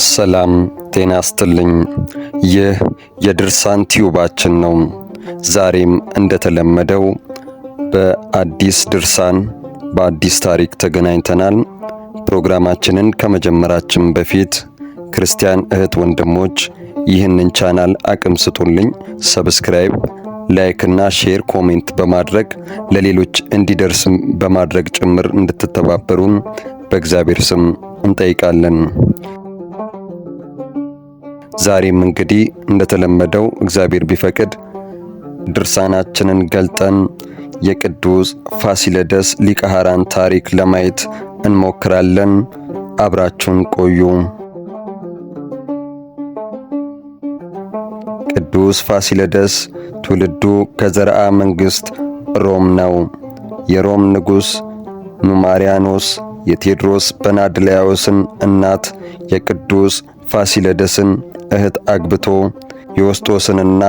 ሰላም ጤና ይስጥልኝ። ይህ የድርሳን ቲዩባችን ነው። ዛሬም እንደተለመደው በአዲስ ድርሳን በአዲስ ታሪክ ተገናኝተናል። ፕሮግራማችንን ከመጀመራችን በፊት ክርስቲያን እህት ወንድሞች ይህንን ቻናል አቅም ስጡልኝ። ሰብስክራይብ፣ ላይክ እና ሼር ኮሜንት በማድረግ ለሌሎች እንዲደርስ በማድረግ ጭምር እንድትተባበሩን በእግዚአብሔር ስም እንጠይቃለን። ዛሬም እንግዲህ እንደተለመደው እግዚአብሔር ቢፈቅድ ድርሳናችንን ገልጠን የቅዱስ ፋሲለደስ ሊቀ ሐራን ታሪክ ለማየት እንሞክራለን። አብራችሁን ቆዩ። ቅዱስ ፋሲለደስ ትውልዱ ከዘርአ መንግሥት ሮም ነው። የሮም ንጉሥ ኑማሪያኖስ የቴዎድሮስ በናድላዮስን እናት የቅዱስ ፋሲለደስን እህት አግብቶ ዮስጦስንና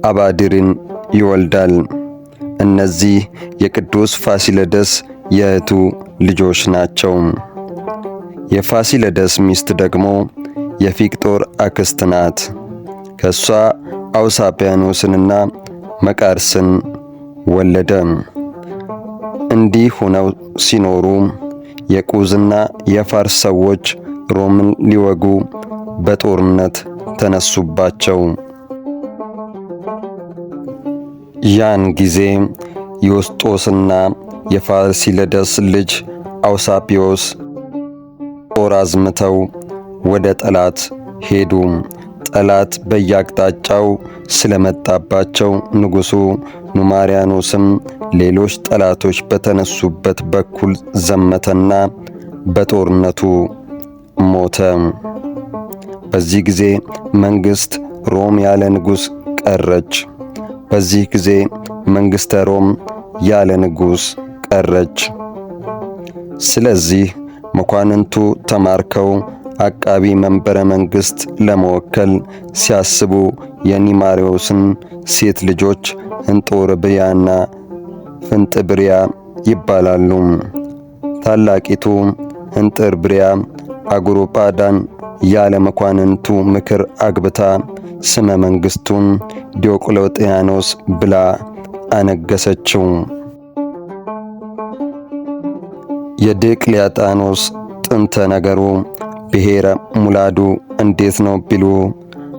አባድርን ይወልዳል። እነዚህ የቅዱስ ፋሲለደስ የእህቱ ልጆች ናቸው። የፋሲለደስ ሚስት ደግሞ የፊቅጦር አክስት ናት። ከሷ አውሳቢያኖስንና መቃርስን ወለደ። እንዲህ ሆነው ሲኖሩ የቁዝና የፋርስ ሰዎች ሮምን ሊወጉ በጦርነት ተነሱባቸው። ያን ጊዜ ዮስጦስና የፋሲለደስ ልጅ አውሳቢዮስ ጦር አዝምተው ወደ ጠላት ሄዱ። ጠላት በየአቅጣጫው ስለመጣባቸው ንጉሡ ኑማሪያኖስም ሌሎች ጠላቶች በተነሱበት በኩል ዘመተና በጦርነቱ ሞተ። በዚህ ጊዜ መንግሥት ሮም ያለ ንጉሥ ቀረች። በዚህ ጊዜ መንግሥተ ሮም ያለ ንጉሥ ቀረች። ስለዚህ መኳንንቱ ተማርከው አቃቢ መንበረ መንግሥት ለመወከል ሲያስቡ የኒማሪዎስን ሴት ልጆች እንጦርብያና ፍንጥብርያ ይባላሉ። ታላቂቱ እንጥርብርያ አጉሩጳዳን ያለ መኳንንቱ ምክር አግብታ ስመ መንግሥቱን ዲዮቅልጥያኖስ ብላ አነገሰችው። የዲዮቅልጥያኖስ ጥንተ ነገሩ ብሔረ ሙላዱ እንዴት ነው ቢሉ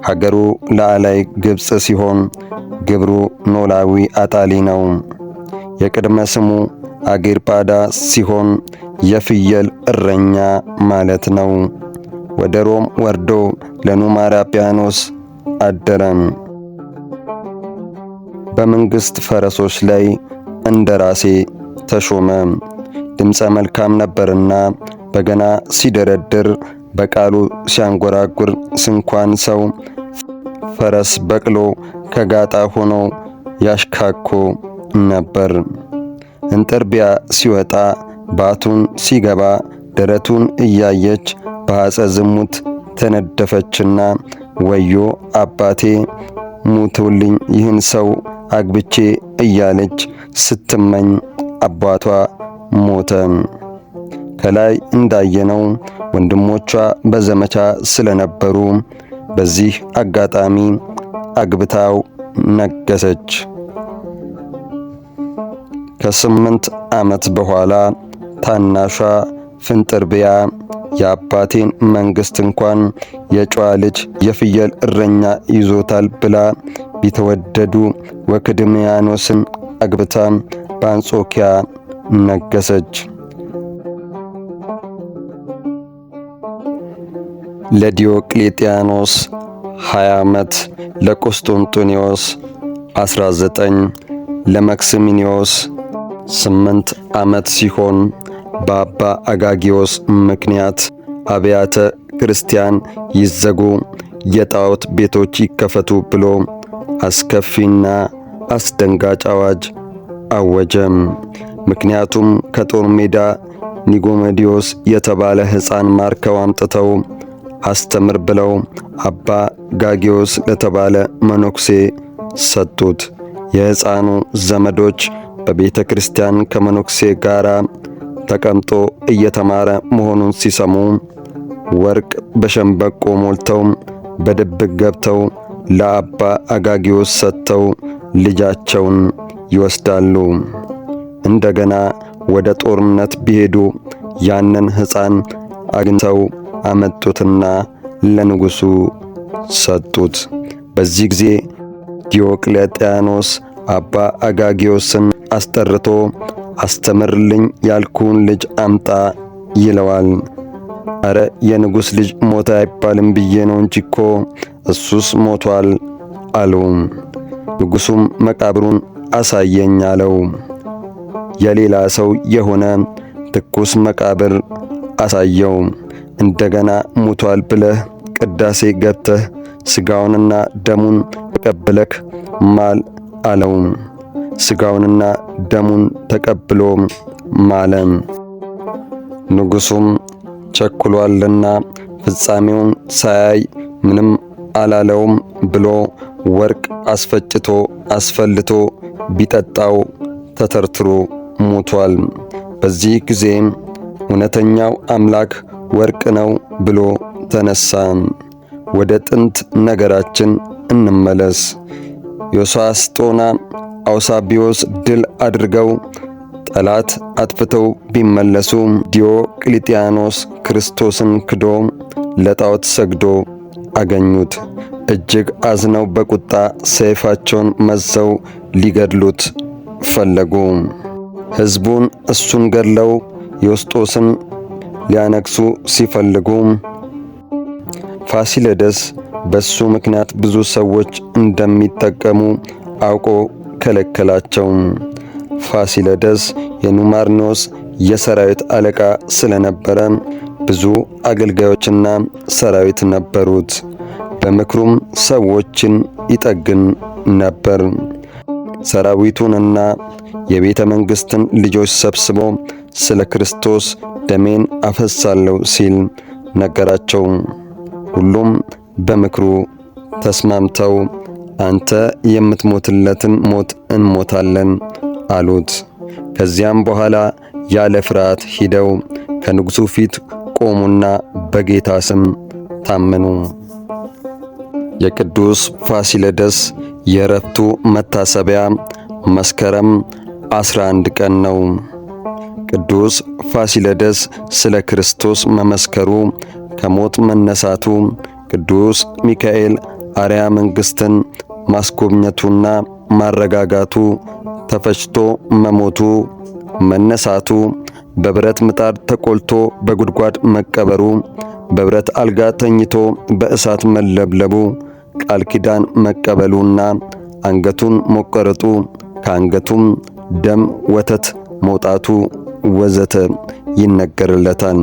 ሀገሩ ላዕላይ ግብፅ ሲሆን ግብሩ ኖላዊ አጣሊ ነው። የቅድመ ስሙ አጊርጳዳ ሲሆን የፍየል እረኛ ማለት ነው። ወደ ሮም ወርዶ ለኑማሪያኖስ አደረም። በመንግሥት ፈረሶች ላይ እንደራሴ ተሾመ። ድምፀ መልካም ነበርና በገና ሲደረድር በቃሉ ሲያንጎራጉር ስንኳን ሰው ፈረስ በቅሎ ከጋጣ ሆኖ ያሽካኮ ነበር። እንጥርቢያ ሲወጣ ባቱን ሲገባ ደረቱን እያየች በሐፀ ዝሙት ተነደፈችና ወዮ አባቴ ሙቱልኝ ይህን ሰው አግብቼ እያለች ስትመኝ አባቷ ሞተ። ከላይ እንዳየነው ወንድሞቿ በዘመቻ ስለነበሩ በዚህ አጋጣሚ አግብታው ነገሰች። ከ8 ዓመት በኋላ ታናሿ ፍንጥርብያ የአባቴን መንግሥት እንኳን የጨዋ ልጅ የፍየል እረኛ ይዞታል ብላ ቢተወደዱ ወክድምያኖስን አግብታ በአንጾኪያ ነገሰች። ለዲዮቅልጥያኖስ 20 ዓመት፣ ለቆስጠንጢኖስ 19፣ ለመክስሚኒዮስ 8 ዓመት ሲሆን በአባ አጋጊዮስ ምክንያት አብያተ ክርስቲያን ይዘጉ፣ የጣዖት ቤቶች ይከፈቱ ብሎ አስከፊና አስደንጋጭ አዋጅ አወጀም። ምክንያቱም ከጦር ሜዳ ኒጎሜዲዮስ የተባለ ሕፃን ማርከው አምጥተው አስተምር ብለው አባ ጋጊዮስ ለተባለ መነኩሴ ሰጡት። የሕፃኑ ዘመዶች በቤተ ክርስቲያን ከመነኩሴ ጋር ተቀምጦ እየተማረ መሆኑን ሲሰሙ ወርቅ በሸንበቆ ሞልተው በድብቅ ገብተው ለአባ አጋጊዮስ ሰጥተው ልጃቸውን ይወስዳሉ። እንደገና ወደ ጦርነት ቢሄዱ ያንን ሕፃን አግኝተው አመጡትና ለንጉሡ ሰጡት። በዚህ ጊዜ ዲዮቅልጥያኖስ አባ አጋጊዮስን አስጠርቶ አስተምርልኝ ያልኩን ልጅ አምጣ ይለዋል። አረ የንጉሥ ልጅ ሞተ አይባልም ብዬ ነው እንጂ እኮ እሱስ ሞቷል አለው። ንጉሡም መቃብሩን አሳየኝ አለው። የሌላ ሰው የሆነ ትኩስ መቃብር አሳየው። እንደገና ሙቷል ብለህ ቅዳሴ ገብተህ ሥጋውንና ደሙን ተቀብለክ ማል አለው። ሥጋውንና ደሙን ተቀብሎ ማለ። ንጉሡም ቸኩሏልና ፍጻሜውን ሳያይ ምንም አላለውም ብሎ ወርቅ አስፈጭቶ አስፈልቶ ቢጠጣው ተተርትሮ ሞቷል። በዚህ ጊዜ እውነተኛው አምላክ ወርቅ ነው ብሎ ተነሳ። ወደ ጥንት ነገራችን እንመለስ። ዮሳስጦና አውሳቢዮስ ድል አድርገው ጠላት አጥፍተው ቢመለሱ ዲዮቅልጥያኖስ ክርስቶስን ክዶ ለጣዖት ሰግዶ አገኙት። እጅግ አዝነው በቁጣ ሰይፋቸውን መዘው ሊገድሉት ፈለጉ። ሕዝቡን እሱን ገድለው ዮስጦስን ሊያነግሡ ሲፈልጉ ፋሲለደስ በሱ ምክንያት ብዙ ሰዎች እንደሚጠቀሙ አውቆ ከለከላቸው። ፋሲለደስ የኑማርኖስ የሰራዊት አለቃ ስለነበረ ብዙ አገልጋዮችና ሰራዊት ነበሩት። በምክሩም ሰዎችን ይጠግን ነበር። ሰራዊቱንና የቤተ መንግሥትን ልጆች ሰብስቦ ስለ ክርስቶስ ደሜን አፈሳለሁ ሲል ነገራቸው። ሁሉም በምክሩ ተስማምተው አንተ የምትሞትለትን ሞት እንሞታለን አሉት። ከዚያም በኋላ ያለ ፍርሃት ሂደው ከንጉሡ ፊት ቆሙና በጌታ ስም ታመኑ። የቅዱስ ፋሲለደስ የዕረፍቱ መታሰቢያ መስከረም 11 ቀን ነው። ቅዱስ ፋሲለደስ ስለ ክርስቶስ መመስከሩ፣ ከሞት መነሳቱ፣ ቅዱስ ሚካኤል አርያ መንግሥትን ማስጎብኘቱና ማረጋጋቱ፣ ተፈጭቶ መሞቱ፣ መነሳቱ፣ በብረት ምጣድ ተቆልቶ በጉድጓድ መቀበሩ፣ በብረት አልጋ ተኝቶ በእሳት መለብለቡ፣ ቃል ኪዳን መቀበሉና አንገቱን መቆረጡ፣ ከአንገቱም ደም ወተት መውጣቱ ወዘተ ይነገርለታል።